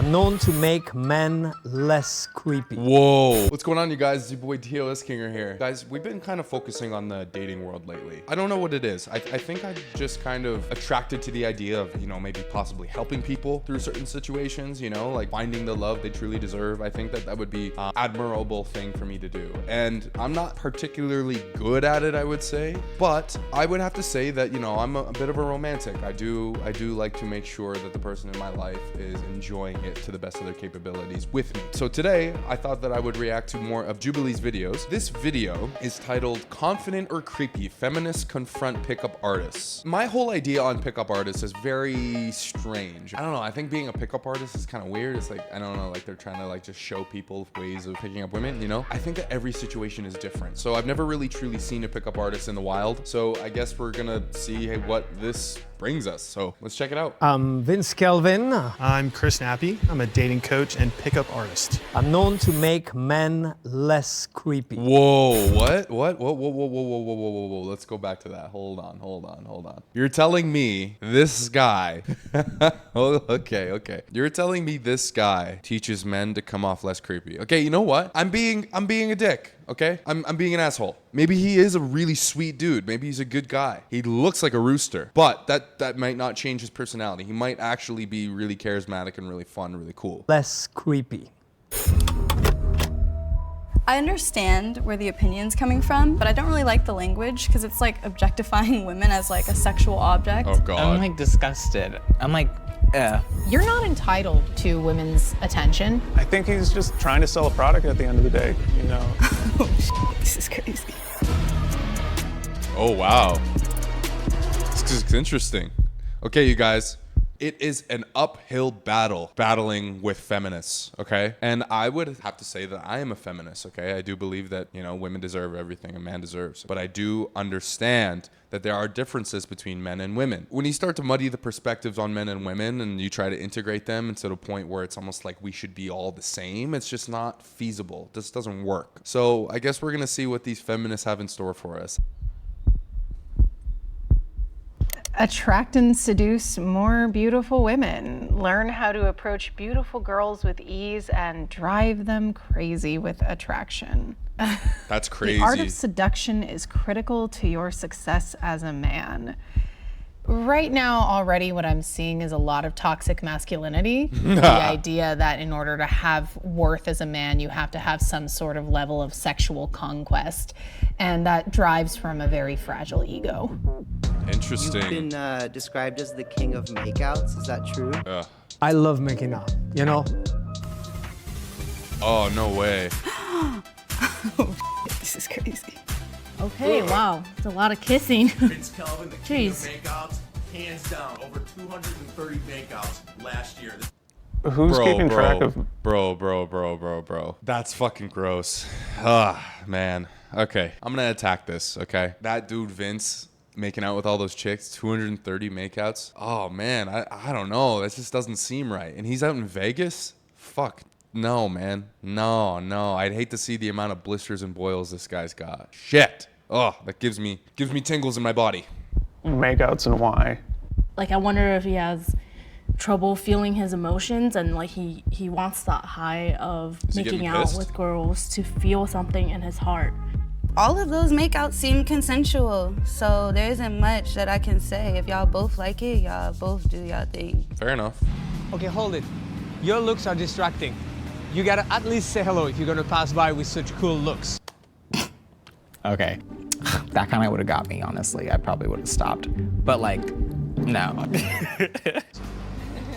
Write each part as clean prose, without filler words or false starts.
I'm known to make men less creepy. Whoa. What's going on, you guys? It's your boy TOSKinger here. Guys, we've been kind of focusing on the dating world lately. I don't know what it is. I think I'm just kind of attracted to the idea of, maybe possibly helping people through certain situations, like finding the love they truly deserve. I think that would be an admirable thing for me to do. And I'm not particularly good at it, I would say, but I would have to say that, I'm a bit of a romantic. I do like to make sure that the person in my life is enjoying it to the best of their capabilities with me. So today, I thought that I would react to more of Jubilee's videos. This video is titled Confident or Creepy? Feminists Confront Pickup Artists. My whole idea on pickup artists is very strange. I don't know, I think being a pickup artist is kind of weird. It's like, I don't know, like they're trying to just show people ways of picking up women, I think that every situation is different. So I've never really truly seen a pickup artist in the wild. So I guess we're gonna see what this brings us. So let's check it out. I'm Vince Kelvin. I'm Chris Nappy. I'm a dating coach and pickup artist. I'm known to make men less creepy. Whoa, what? Whoa. Let's go back to that. Hold on. You're telling me this guy, oh, okay. You're telling me this guy teaches men to come off less creepy. Okay, you know what? I'm being a dick. Okay, I'm being an asshole. Maybe he is a really sweet dude. Maybe he's a good guy. He looks like a rooster, but that might not change his personality. He might actually be really charismatic and really fun, really cool. Less creepy. I understand where the opinion's coming from, but I don't really like the language because it's like objectifying women as like a sexual object. Oh God. I'm disgusted. I'm You're not entitled to women's attention. I think he's just trying to sell a product at the end of the day, Oh, this is crazy. Oh, wow. This is interesting. Okay, you guys. It is an uphill battle, battling with feminists, okay? And I would have to say that I am a feminist, okay? I do believe that, women deserve everything a man deserves. But I do understand that there are differences between men and women. When you start to muddy the perspectives on men and women and you try to integrate them to the point where it's almost like we should be all the same, it's just not feasible. This doesn't work. So I guess we're gonna see what these feminists have in store for us. Attract and seduce more beautiful women. Learn how to approach beautiful girls with ease and drive them crazy with attraction. That's crazy. The art of seduction is critical to your success as a man. Right now, already what I'm seeing is a lot of toxic masculinity. The idea that in order to have worth as a man, you have to have some sort of level of sexual conquest. And that drives from a very fragile ego. Interesting. You've been described as the king of makeouts. Is that true? I love making out, Oh, no way. This is crazy. Okay, wow, it's a lot of kissing. Vince Kelvin, the king of Jeez. makeouts, hands down, over 230 makeouts last year. Who's keeping track of? Bro. That's fucking gross. Man. Okay, I'm gonna attack this, okay? That dude, Vince, making out with all those chicks, 230 makeouts. Oh, man, I don't know. That just doesn't seem right. And he's out in Vegas? Fuck. No, man. No. I'd hate to see the amount of blisters and boils this guy's got. Shit. Oh, that gives me tingles in my body. Makeouts and why? Like, I wonder if he has trouble feeling his emotions and like he wants that high of making out with girls to feel something in his heart. All of those makeouts seem consensual, so there isn't much that I can say. If y'all both like it, y'all both do y'all thing. Fair enough. Okay, hold it. Your looks are distracting. You gotta at least say hello if you're gonna pass by with such cool looks. okay. That kind of would have got me, honestly. I probably would have stopped. But no.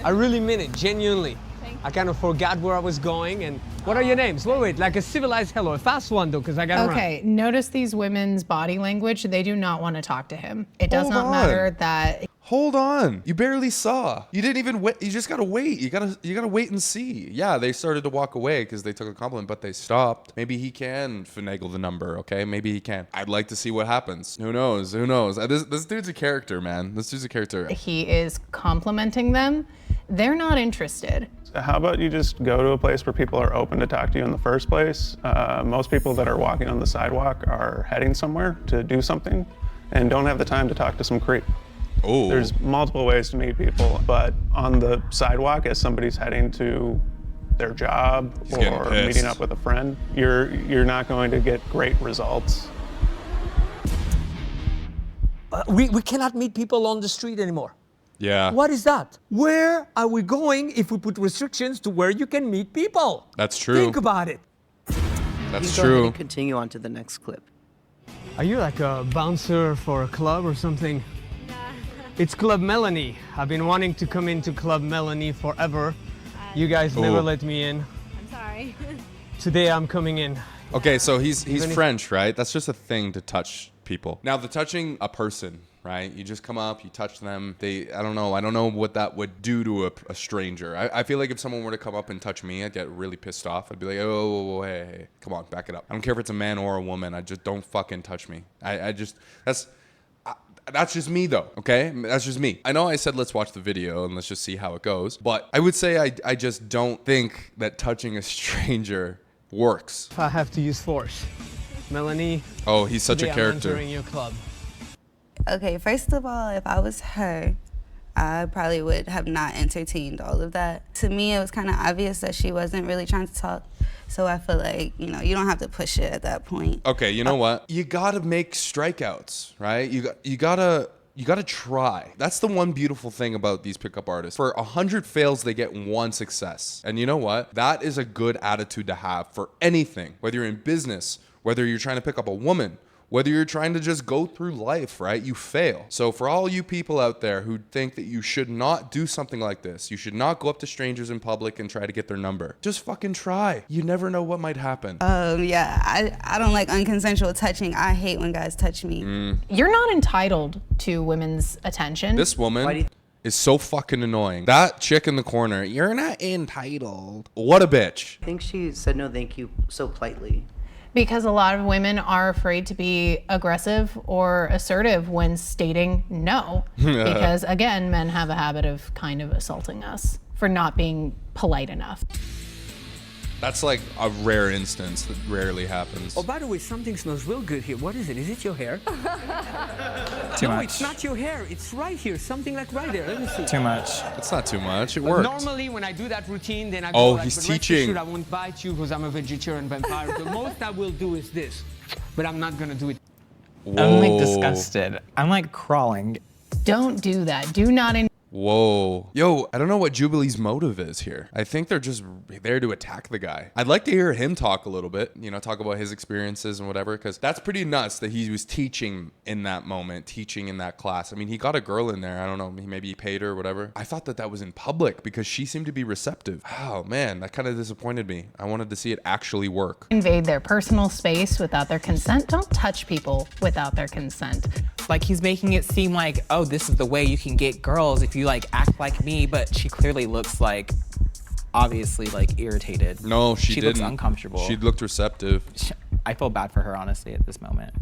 I really mean it, genuinely. I kind of forgot where I was going and what are your names? Wait, like a civilized hello, a fast one though, because I gotta run. Okay, notice these women's body language. They do not want to talk to him. It does not matter that. Hold on. You barely saw. You didn't even wait. You just gotta wait. You gotta wait and see. Yeah, they started to walk away because they took a compliment, but they stopped. Maybe he can finagle the number, okay? Maybe he can. I'd like to see what happens. Who knows? This dude's a character, man. This dude's a character. He is complimenting them. They're not interested. How about you just go to a place where people are open to talk to you in the first place? Most people that are walking on the sidewalk are heading somewhere to do something and don't have the time to talk to some creep. Oh. There's multiple ways to meet people, but on the sidewalk, as somebody's heading to their job or meeting up with a friend, you're not going to get great results. We cannot meet people on the street anymore. Yeah. What is that? Where are we going if we put restrictions to where you can meet people? That's true. Think about it. That's Go ahead true. and continue on to the next clip. Are you like a bouncer for a club or something? It's Club Melanie. I've been wanting to come into Club Melanie forever. You guys never let me in. I'm sorry. Today I'm coming in. Okay, so he's French, right? That's just a thing to touch people. Now, the touching a person, right? You just come up, you touch them. I don't know what that would do to a stranger. I feel like if someone were to come up and touch me, I'd get really pissed off. I'd be like, oh, hey, come on, back it up. I don't care if it's a man or a woman. I just don't fucking touch me. That's just me though, okay? That's just me. I know I said let's watch the video and let's just see how it goes, but I would say I just don't think that touching a stranger works. If I have to use force. Melanie. Oh, he's such a character. I'm entering your club. Okay, first of all, if I was her, I probably would have not entertained all of that. To me, it was kind of obvious that she wasn't really trying to talk. So I feel like, you don't have to push it at that point. Okay, you know what? You gotta make strikeouts, right? You gotta try. That's the one beautiful thing about these pickup artists. For 100 fails, they get 1 success. And you know what? That is a good attitude to have for anything. Whether you're in business, whether you're trying to pick up a woman, whether you're trying to just go through life, right? You fail. So for all you people out there who think that you should not do something like this, you should not go up to strangers in public and try to get their number. Just fucking try. You never know what might happen. Yeah, I don't like unconsensual touching. I hate when guys touch me. You're not entitled to women's attention. This woman is so fucking annoying. That chick in the corner, you're not entitled. What a bitch. I think she said no thank you so politely. Because a lot of women are afraid to be aggressive or assertive when stating no. Because again, men have a habit of kind of assaulting us for not being polite enough. That's like a rare instance that rarely happens. Oh, by the way, something smells real good here. What is it? Is it your hair? Too No, much. it's not your hair. It's right here. Something like right there. Let me see. Too much. It's not too much. It works. Normally, when I do that routine, then I go Oh, like, he's but rest teaching. assured, I won't bite you because I'm a vegetarian vampire. The most I will do is this, but I'm not gonna do it. Whoa. I'm like disgusted. I'm like crawling. Don't do that. Do not. Whoa. Yo, I don't know what Jubilee's motive is here. I think they're just there to attack the guy. I'd like to hear him talk a little bit, talk about his experiences and whatever, because that's pretty nuts that he was teaching in that moment, teaching in that class. I mean, he got a girl in there. I don't know, maybe he paid her or whatever. I thought that was in public because she seemed to be receptive. Oh, man, that kind of disappointed me. I wanted to see it actually work. Invade their personal space without their consent. Don't touch people without their consent. Like he's making it seem like, oh, this is the way you can get girls if you like act like me, but she clearly looks like, obviously like irritated. No, she didn't. Looks uncomfortable. She looked receptive. I feel bad for her, honestly, at this moment.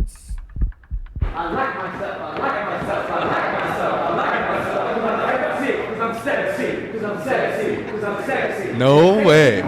I like myself, I like myself, I like myself, I like myself, I like myself, because I'm sexy, because I'm sexy, because I'm sexy. No way.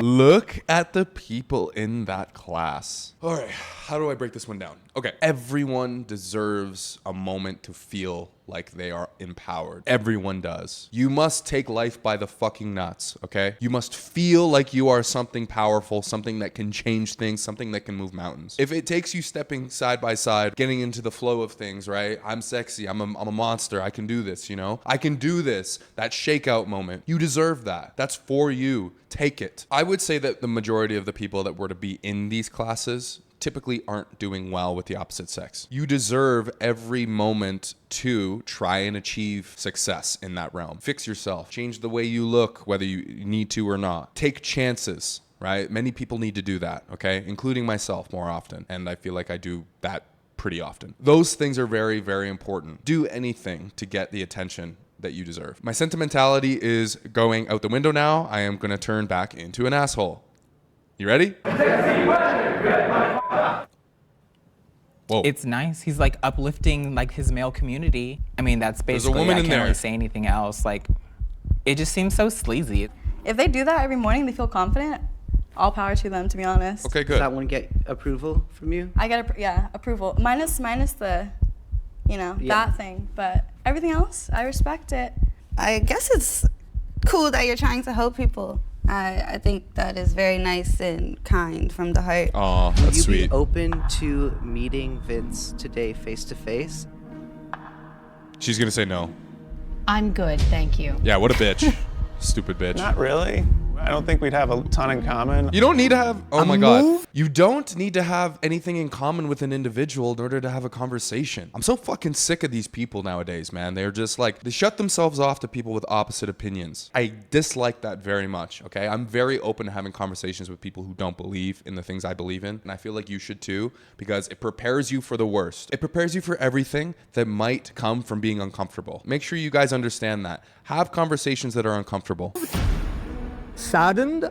Look at the people in that class. All right, how do I break this one down? Okay, everyone deserves a moment to feel like they are empowered. Everyone does. You must take life by the fucking nuts, okay? You must feel like you are something powerful, something that can change things, something that can move mountains. If it takes you stepping side by side, getting into the flow of things, right? I'm sexy, I'm a monster, I can do this, I can do this. That shakeout moment. You deserve that. That's for you. Take it. I would say that the majority of the people that were to be in these classes typically aren't doing well with the opposite sex. You deserve every moment to try and achieve success in that realm. Fix yourself. Change the way you look, whether you need to or not. Take chances, right? Many people need to do that, okay? Including myself more often. And I feel like I do that pretty often. Those things are very, very important. Do anything to get the attention that you deserve. My sentimentality is going out the window now. I am going to turn back into an asshole. You ready? Whoa. It's nice. He's like uplifting like his male community. I mean, that's basically, There's a woman I in can't there. really say anything else. Like, it just seems so sleazy. If they do that every morning, they feel confident. All power to them, to be honest. Okay, Does good. that one get approval from you? I get approval. Minus the you know, that thing. But everything else, I respect it. I guess it's cool that you're trying to help people. I think that is very nice and kind from the heart. Oh, that's sweet. Would you be open to meeting Vince today face to face? She's gonna say no. I'm good, thank you. Yeah, what a bitch. Stupid bitch. Not really. I don't think we'd have a ton in common. You don't need to have, oh my God. You don't need to have anything in common with an individual in order to have a conversation. I'm so fucking sick of these people nowadays, man. They're just like, they shut themselves off to people with opposite opinions. I dislike that very much, okay? I'm very open to having conversations with people who don't believe in the things I believe in. And I feel like you should too, because it prepares you for the worst. It prepares you for everything that might come from being uncomfortable. Make sure you guys understand that. Have conversations that are uncomfortable. Saddened,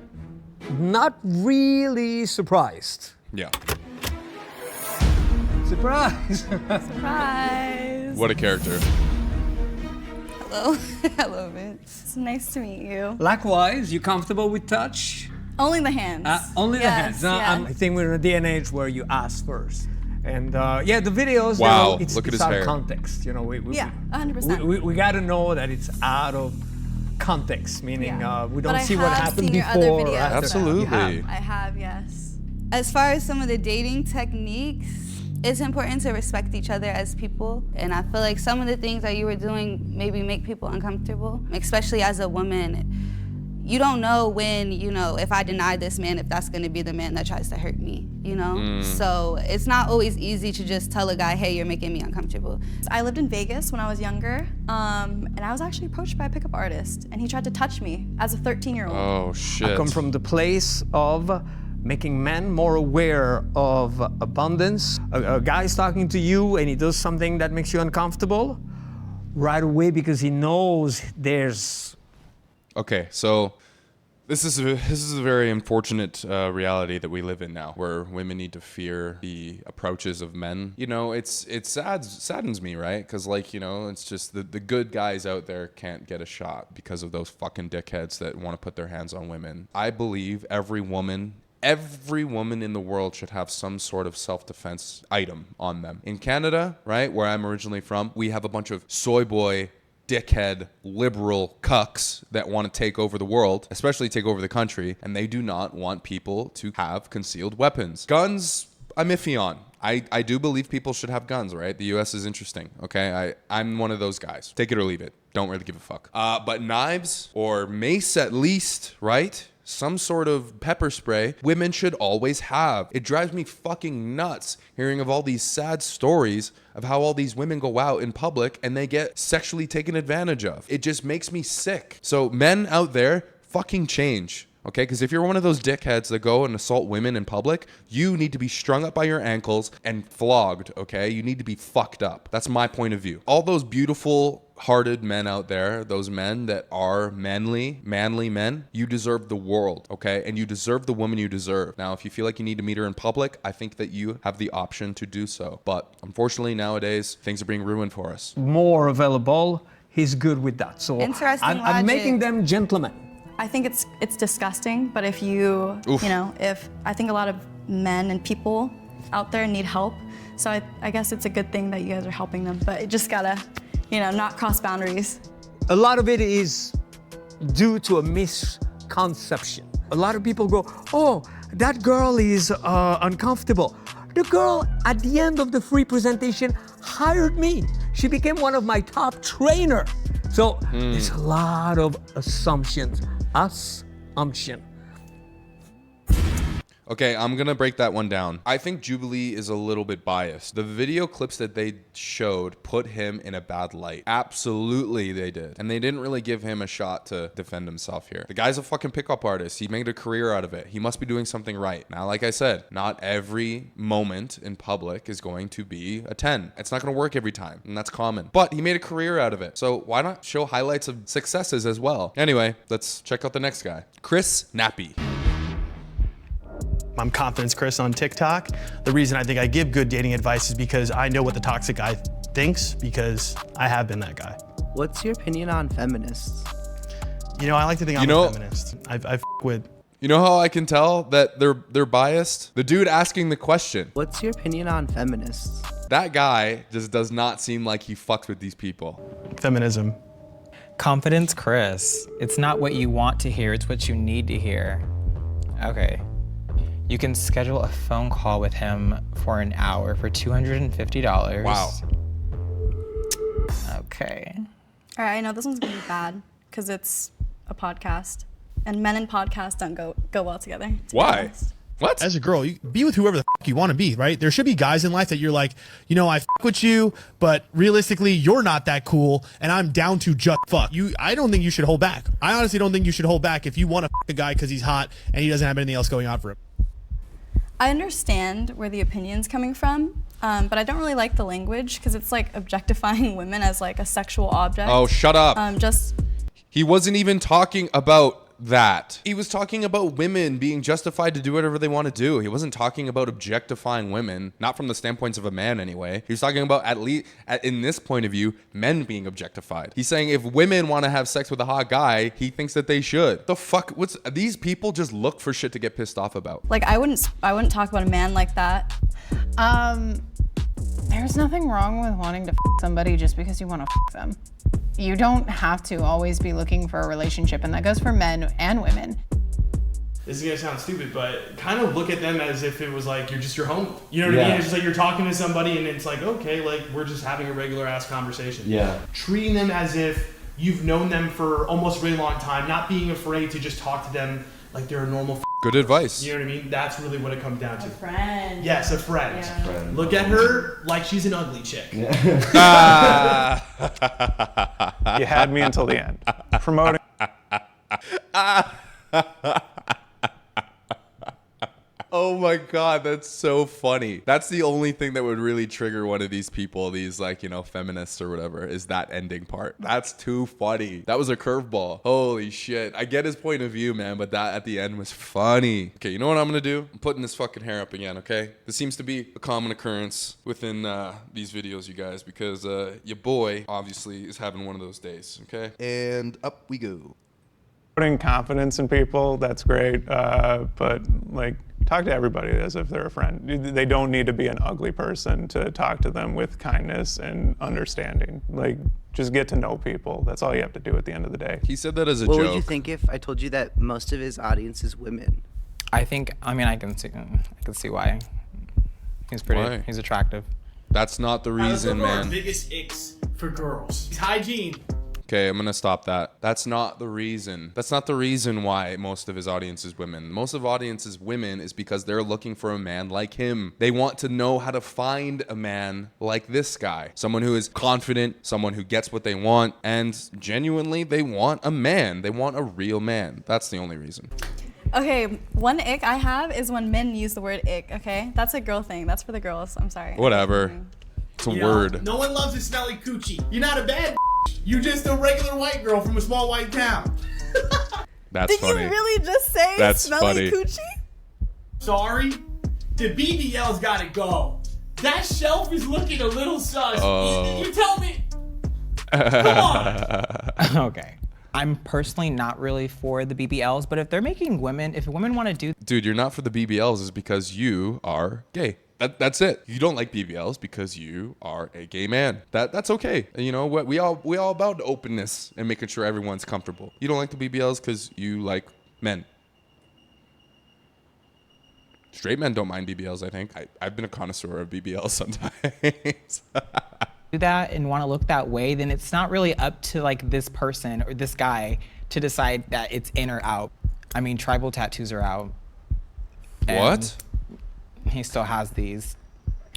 not really surprised. Yeah. Surprise! Surprise! What a character. Hello. Hello, Vince. It's nice to meet you. Likewise, you comfortable with touch? Only the hands. Only the hands. I think we're in a day and age where you ask first. And yeah, the videos, wow, you know, it's look at his out hair. of context. You know, yeah, 100%. We got to know that it's out of context, meaning we don't see what happened your before. Other videos, Absolutely. I have, yes. As far as some of the dating techniques, it's important to respect each other as people. And I feel like some of the things that you were doing maybe make people uncomfortable, especially as a woman. You don't know when, you know, if I deny this man, if that's gonna be the man that tries to hurt me, you know? So it's not always easy to just tell a guy, hey, you're making me uncomfortable. I lived in Vegas when I was younger, and I was actually approached by a pickup artist, and he tried to touch me as a 13-year-old. Oh, shit. I come from the place of making men more aware of abundance. A guy's talking to you and he does something that makes you uncomfortable right away because he knows there's... Okay, so this is a very unfortunate reality that we live in now, where women need to fear the approaches of men. You know, it saddens me, right? Because, like, you know, it's just the good guys out there can't get a shot because of those fucking dickheads that want to put their hands on women. I believe every woman in the world should have some sort of self-defense item on them. In Canada, right, where I'm originally from, we have a bunch of soy boy, dickhead, liberal cucks that want to take over the world, especially take over the country, and they do not want people to have concealed weapons. Guns, I'm iffy on. I do believe people should have guns, right? The US is interesting, okay? I'm one of those guys. Take it or leave it. Don't really give a fuck. But knives or mace at least, right? Some sort of pepper spray, women should always have. It drives me fucking nuts hearing of all these sad stories of how all these women go out in public and they get sexually taken advantage of. It just makes me sick. So men out there, fucking change. Okay, because if you're one of those dickheads that go and assault women in public, you need to be strung up by your ankles and flogged, okay? You need to be fucked up. That's my point of view. All those beautiful hearted men out there, those men that are manly men, you deserve the world, okay? And you deserve the woman you deserve. Now, if you feel like you need to meet her in public, I think that you have the option to do so. But unfortunately, nowadays, things are being ruined for us. More available, he's good with that. So I'm making them gentlemen. I think it's disgusting, but if you know, if I think a lot of men and people out there need help, so I guess it's a good thing that you guys are helping them, but it just gotta, you know, not cross boundaries. A lot of it is due to a misconception. A lot of people go, oh, that girl is uncomfortable. The girl at the end of the free presentation hired me. She became one of my top trainers. So there's a lot of assumptions. Assumption. Okay, I'm gonna break that one down. I think Jubilee is a little bit biased. The video clips that they showed put him in a bad light. Absolutely they did. And they didn't really give him a shot to defend himself here. The guy's a fucking pickup artist. He made a career out of it. He must be doing something right. Now, like I said, not every moment in public is going to be a 10. It's not gonna work every time, and that's common. But he made a career out of it. So why not show highlights of successes as well? Anyway, let's check out the next guy. Chris Nappy. I'm Confidence Chris on TikTok. The reason I think I give good dating advice is because I know what the toxic guy thinks, because I have been that guy. What's your opinion on feminists? You know, I like to think I'm a feminist. I f with. You know how I can tell that they're biased? The dude asking the question. What's your opinion on feminists? That guy just does not seem like he fucks with these people. Feminism. Confidence, Chris. It's not what you want to hear, it's what you need to hear. Okay. You can schedule a phone call with him for an hour for $250. Wow. Okay. All right, I know this one's gonna be bad because it's a podcast, and men and podcasts don't go well together. Why? What? As a girl, you be with whoever the f you want to be, right? There should be guys in life that you're like, you know, I fuck with you, but realistically, you're not that cool, and I'm down to just fuck. I don't think you should hold back. I honestly don't think you should hold back if you want to fuck a guy because he's hot and he doesn't have anything else going on for him. I understand where the opinion's coming from, but I don't really like the language because it's like objectifying women as like a sexual object. Oh, shut up. He wasn't even talking about that. He was talking about women being justified to do whatever they want to do. He wasn't talking about objectifying women, not from the standpoints of a man anyway. He was talking about, at least in this point of view, men being objectified. He's saying if women want to have sex with a hot guy, he thinks that they should. The fuck? These people just look for shit to get pissed off about. Like I wouldn't talk about a man like that. There's nothing wrong with wanting to f somebody just because you want to f them. You don't have to always be looking for a relationship, and that goes for men and women. This is gonna sound stupid, but kind of look at them as if it was like you're just your homie. You know what I mean? It's just like you're talking to somebody and it's like, okay, like we're just having a regular ass conversation. Yeah. Treating them as if you've known them for almost a really long time, not being afraid to just talk to them like they're a normal Good advice. You know what I mean? That's really what it comes down to. A friend. Yes, a friend. Yeah. Look at her like she's an ugly chick. You had me until the end. Promoting. Oh my God, that's so funny. That's the only thing that would really trigger one of these people, these like, you know, feminists or whatever, is that ending part. That's too funny. That was a curveball. Holy shit. I get his point of view, man, but that at the end was funny. Okay, you know what I'm gonna do? I'm putting this fucking hair up again, okay? This seems to be a common occurrence within these videos, you guys, because your boy obviously is having one of those days, okay? And up we go. Putting confidence in people, that's great, but like, talk to everybody as if they're a friend. They don't need to be an ugly person to talk to them with kindness and understanding. Like, just get to know people. That's all you have to do at the end of the day. He said that as a joke. What would you think if I told you that most of his audience is women? I can see why. He's pretty. Why? He's attractive. That's not the reason, Our man. biggest icks for girls. Hygiene. Okay, I'm gonna stop that. That's not the reason. That's not the reason why most of his audience is women. Most of audience is women is because they're looking for a man like him. They want to know how to find a man like this guy. Someone who is confident, someone who gets what they want, and genuinely they want a man. They want a real man. That's the only reason. Okay, one ick I have is when men use the word ick, okay? That's a girl thing. That's for the girls. I'm sorry. Whatever. It's a word. No one loves a smelly coochie. You're not a bad you just a regular white girl from a small white town. That's Did funny. you really just say That's smelly funny. coochie? Sorry, the BBL's gotta go. That shelf is looking a little sus. Oh. You tell me. Come on. Okay. I'm personally not really for the BBLs, but if they're making women, if women want to do... Dude, you're not for the BBLs is because you are gay. That's it. You don't like BBLs because you are a gay man. That's okay. You know what? We all about openness and making sure everyone's comfortable. You don't like the BBLs because you like men. Straight men don't mind BBLs, I think. I've been a connoisseur of BBLs sometimes. do that and want to look that way, then it's not really up to like this person or this guy to decide that it's in or out. I mean, tribal tattoos are out. What? He still has these.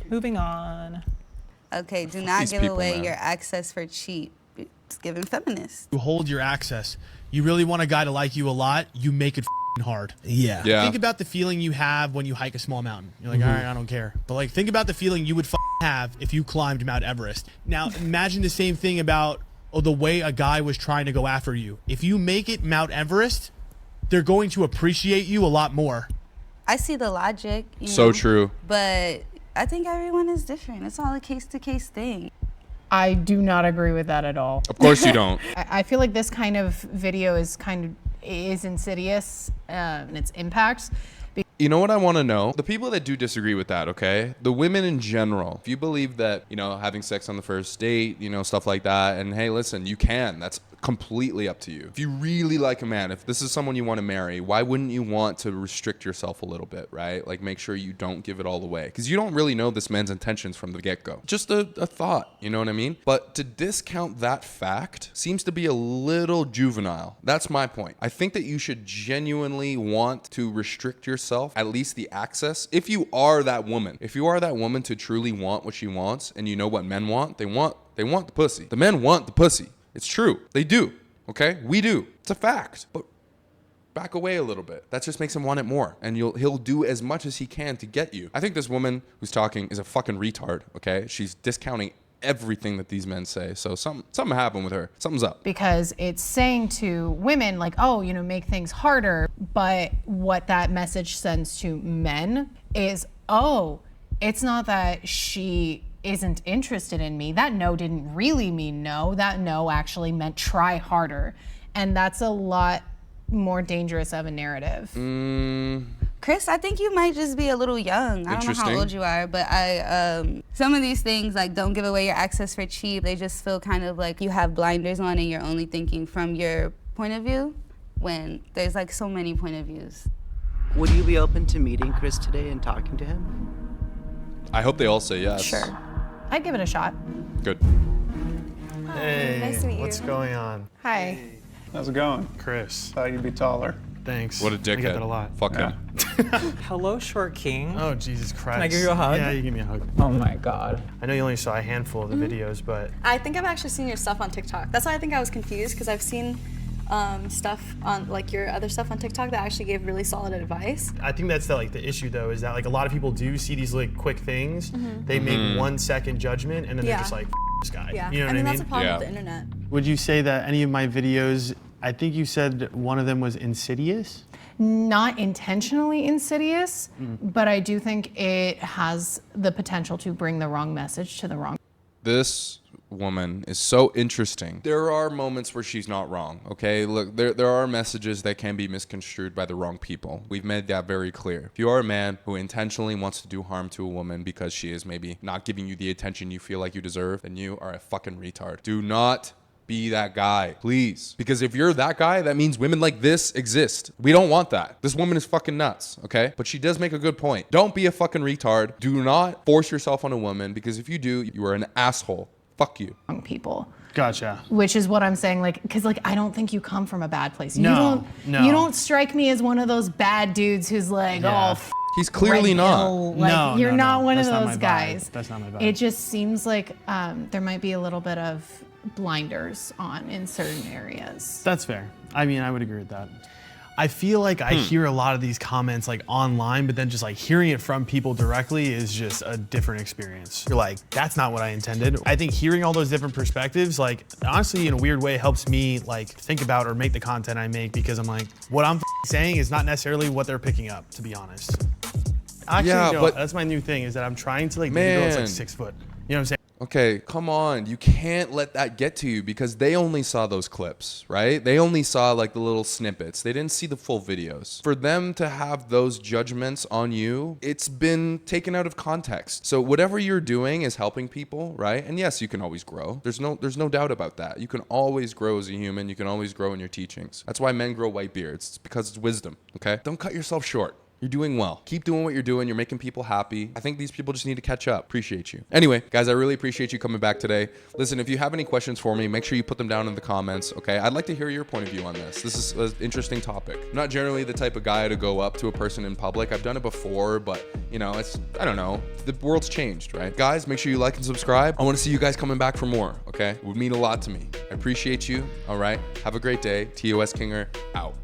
Moving on. Okay, do not These give people, away man. your access for cheap. It's giving feminists. You hold your access. You really want a guy to like you a lot, you make it f***ing hard. Yeah. Yeah. Think about the feeling you have when you hike a small mountain. You're like, Mhm. all right, I don't care. But like, think about the feeling you would have if you climbed Mount Everest. Now, imagine the same thing about the way a guy was trying to go after you. If you make it Mount Everest, they're going to appreciate you a lot more. I see the logic. You So know, true. But I think everyone is different. It's all a case-to-case thing. I do not agree with that at all. Of course you don't. I feel like this kind of video is insidious in its impacts. You know what I want to know? The people that do disagree with that, okay? The women in general. If you believe that, you know, having sex on the first date, you know, stuff like that, and hey, listen, you can. That's completely up to you. If you really like a man, if this is someone you want to marry, why wouldn't you want to restrict yourself a little bit, right? Like make sure you don't give it all away, because you don't really know this man's intentions from the get-go. Just a thought, you know what I mean? But to discount that fact seems to be a little juvenile. That's my point. I think that you should genuinely want to restrict yourself, at least the access. If you are that woman to truly want what she wants, and you know what men want, they want the pussy. The men want the pussy. It's true. They do. Okay? We do. It's a fact. But back away a little bit. That just makes him want it more. And he'll do as much as he can to get you. I think this woman who's talking is a fucking retard. Okay? She's discounting everything that these men say. So something happened with her. Something's up. Because it's saying to women like, oh, you know, make things harder. But what that message sends to men is, oh, it's not that she isn't interested in me. That no didn't really mean no. That no actually meant try harder. And that's a lot more dangerous of a narrative. Chris, I think you might just be a little young. I don't know how old you are, but some of these things, like don't give away your access for cheap, they just feel kind of like you have blinders on and you're only thinking from your point of view when there's like so many point of views. Would you be open to meeting Chris today and talking to him? I hope they all say yes. Sure. I'd give it a shot. Good. Hey, nice to meet you. what's going on? Hi. How's it going? Chris. Thought you'd be taller. Thanks. What a dickhead. I get that a lot. Fuck him. Hello, short king. Oh, Jesus Christ. Can I give you a hug? Yeah, you give me a hug. Oh my God. I know you only saw a handful of the videos, but... I think I've actually seen your stuff on TikTok. That's why I think I was confused, because I've seen stuff on, like your other stuff on TikTok that actually gave really solid advice. I think that's the issue though, is that like a lot of people do see these like quick things, they make 1 second judgment, and then they're just like, F this guy. Yeah, You know what I mean, I that's mean? a problem with the internet. Would you say that any of my videos, I think you said one of them was insidious? Not intentionally insidious, but I do think it has the potential to bring the wrong message to the wrong. This woman is so interesting. There are moments where she's not wrong, okay? Look, there are messages that can be misconstrued by the wrong people. We've made that very clear. If you are a man who intentionally wants to do harm to a woman because she is maybe not giving you the attention you feel like you deserve, then you are a fucking retard. Do not be that guy, please. Because if you're that guy, that means women like this exist. We don't want that. This woman is fucking nuts, okay? But she does make a good point. Don't be a fucking retard. Do not force yourself on a woman, because if you do, you are an asshole. Fuck you. Wrong people. Gotcha. Which is what I'm saying, like, because like I don't think you come from a bad place. No, you don't strike me as one of those bad dudes who's like, Yeah. oh, he's clearly not. Like, you're not one of That's not those my vibe. guys. That's not my vibe. It just seems like there might be a little bit of blinders on in certain areas. That's fair. I mean, I would agree with that. I feel like I hear a lot of these comments like online, but then just like hearing it from people directly is just a different experience. You're like, that's not what I intended. I think hearing all those different perspectives, like honestly, in a weird way, helps me like think about or make the content I make, because I'm like, what I'm saying is not necessarily what they're picking up, to be honest. Actually, Yeah, no, but- that's my new thing, is that I'm trying to like be a girl that's like Man. 6 foot. You know what I'm saying? Okay, come on. You can't let that get to you, because they only saw those clips, right? They only saw like the little snippets. They didn't see the full videos. For them to have those judgments on you, it's been taken out of context. So whatever you're doing is helping people, right? And yes, you can always grow. There's no doubt about that. You can always grow as a human. You can always grow in your teachings. That's why men grow white beards. It's because it's wisdom, okay? Don't cut yourself short. You're doing well. Keep doing what you're doing. You're making people happy. I think these people just need to catch up. Appreciate you. Anyway, guys, I really appreciate you coming back today. Listen, if you have any questions for me, make sure you put them down in the comments, okay? I'd like to hear your point of view on this. This is an interesting topic. I'm not generally the type of guy to go up to a person in public. I've done it before, but, you know, I don't know. The world's changed, right? Guys, make sure you like and subscribe. I want to see you guys coming back for more, okay? It would mean a lot to me. I appreciate you, all right? Have a great day. TOSKinger, out.